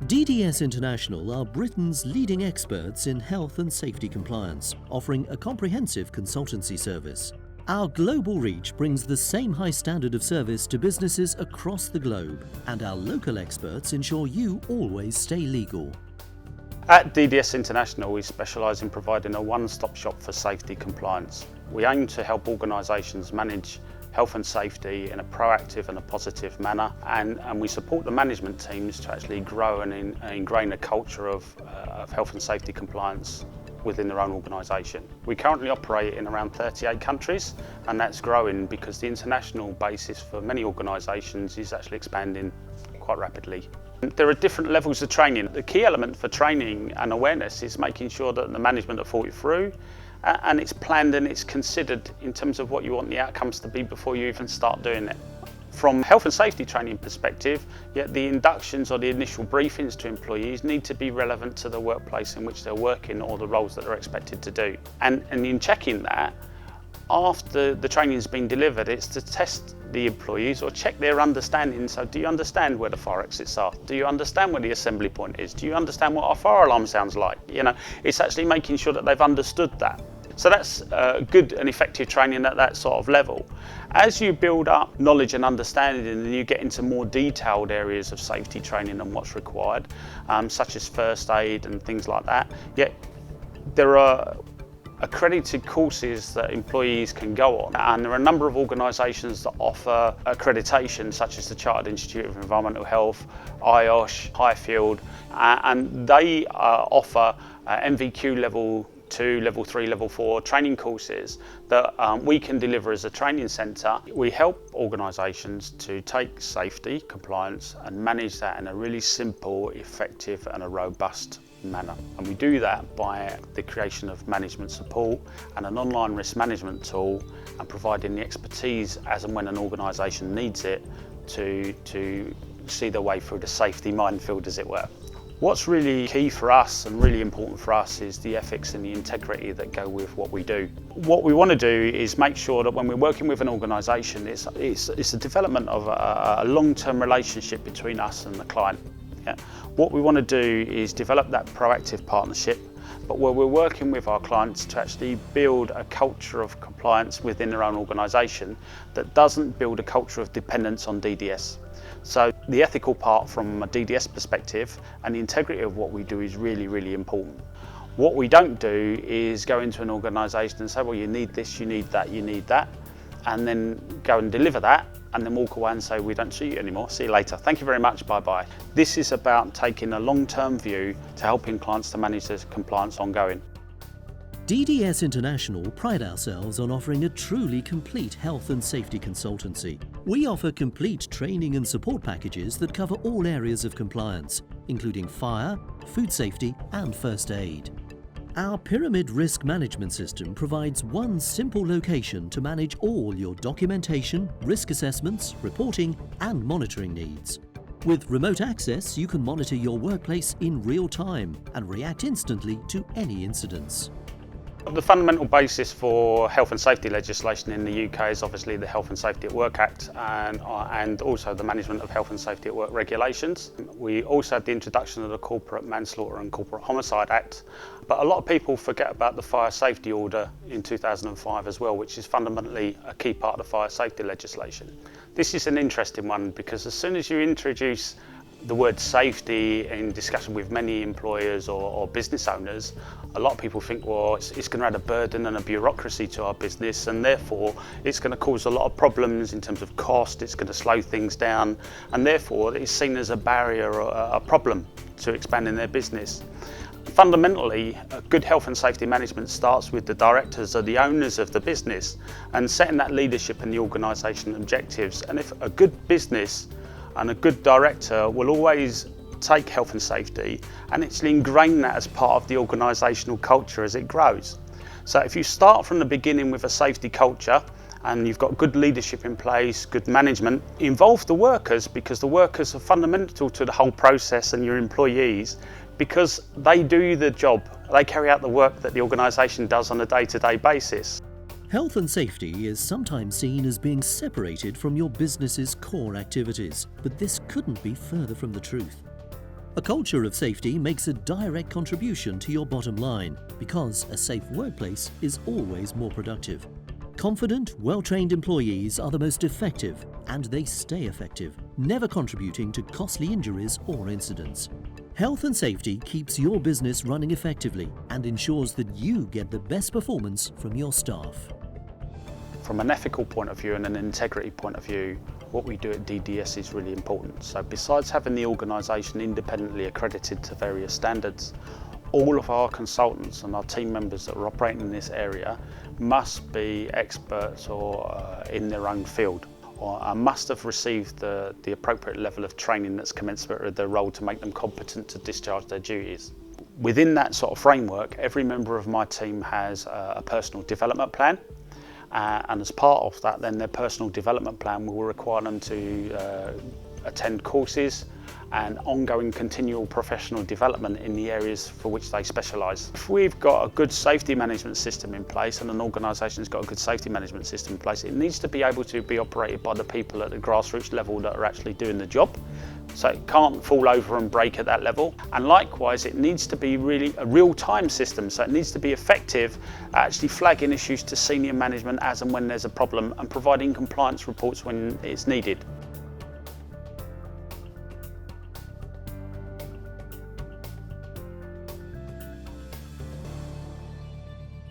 DDS International are Britain's leading experts in health and safety compliance, offering a comprehensive consultancy service. Our global reach brings the same high standard of service to businesses across the globe, and our local experts ensure you always stay legal. At DDS International, we specialise in providing a one-stop shop for safety compliance. We aim to help organisations manage health and safety in a proactive and a positive manner, and we support the management teams to actually grow and ingrain a culture of health and safety compliance within their own organisation. We currently operate in around 38 countries, and that's growing because the international basis for many organisations is actually expanding quite rapidly. There are different levels of training. The key element for training and awareness is making sure that the management have thought it through, and it's planned and it's considered in terms of what you want the outcomes to be before you even start doing it. From health and safety training perspective, the inductions or the initial briefings to employees need to be relevant to the workplace in which they're working or the roles that they're expected to do. And in checking that, after the training's been delivered, it's to test the employees or check their understanding. So do you understand where the fire exits are? Do you understand where the assembly point is? Do you understand what a fire alarm sounds like? It's actually making sure that they've understood that. So that's good and effective training at that sort of level. As you build up knowledge and understanding and you get into more detailed areas of safety training and what's required, such as first aid and things like that, there are accredited courses that employees can go on, and there are a number of organisations that offer accreditation, such as the Chartered Institute of Environmental Health, IOSH, Highfield, and they offer MVQ level 2, level 3, level 4 training courses that we can deliver as a training centre. We help organisations to take safety, compliance and manage that in a really simple, effective and a robust manner. And we do that by the creation of management support and an online risk management tool, and providing the expertise as and when an organisation needs it to see their way through the safety minefield, as it were. What's really key for us and really important for us is the ethics and the integrity that go with what we do. What we want to do is make sure that when we're working with an organisation, it's the development of a long-term relationship between us and the client. What we want to do is develop that proactive partnership, but where we're working with our clients to actually build a culture of compliance within their own organisation that doesn't build a culture of dependence on DDS. So the ethical part from a DDS perspective and the integrity of what we do is really, really important. What we don't do is go into an organisation and say, well, you need this, you need that, you need that, and then go and deliver that and then walk away and say, we don't see you anymore, see you later, thank you very much, bye-bye. This is about taking a long-term view to helping clients to manage their compliance ongoing. DDS International pride ourselves on offering a truly complete health and safety consultancy. We offer complete training and support packages that cover all areas of compliance, including fire, food safety and first aid. Our pyramid risk management system provides one simple location to manage all your documentation, risk assessments, reporting and monitoring needs. With remote access, you can monitor your workplace in real time and react instantly to any incidents. The fundamental basis for health and safety legislation in the UK is obviously the Health and Safety at Work Act and also the Management of Health and Safety at Work regulations. We also had the introduction of the Corporate Manslaughter and Corporate Homicide Act, but a lot of people forget about the Fire Safety Order in 2005 as well, which is fundamentally a key part of the fire safety legislation. This is an interesting one because as soon as you introduce the word safety in discussion with many employers or business owners, a lot of people think, well, it's going to add a burden and a bureaucracy to our business, and therefore it's going to cause a lot of problems in terms of cost, it's going to slow things down, and therefore it's seen as a barrier or a problem to expanding their business. Fundamentally, good health and safety management starts with the directors or the owners of the business and setting that leadership and the organisation objectives. And if a good business and a good director will always take health and safety and actually ingrain that as part of the organisational culture as it grows. So if you start from the beginning with a safety culture and you've got good leadership in place, good management, involve the workers, because the workers are fundamental to the whole process, and your employees, because they do the job, they carry out the work that the organisation does on a day-to-day basis. Health and safety is sometimes seen as being separated from your business's core activities, but this couldn't be further from the truth. A culture of safety makes a direct contribution to your bottom line because a safe workplace is always more productive. Confident, well-trained employees are the most effective, and they stay effective, never contributing to costly injuries or incidents. Health and safety keeps your business running effectively and ensures that you get the best performance from your staff. From an ethical point of view and an integrity point of view, what we do at DDS is really important. So besides having the organisation independently accredited to various standards, all of our consultants and our team members that are operating in this area must be experts or in their own field, or must have received the appropriate level of training that's commensurate with their role to make them competent to discharge their duties. Within that sort of framework, every member of my team has a personal development plan. And as part of that, then their personal development plan will require them to attend courses and ongoing continual professional development in the areas for which they specialise. If we've got a good safety management system in place and an organisation's got a good safety management system in place, it needs to be able to be operated by the people at the grassroots level that are actually doing the job. So it can't fall over and break at that level. And likewise, it needs to be really a real-time system. So it needs to be effective at actually flagging issues to senior management as and when there's a problem and providing compliance reports when it's needed.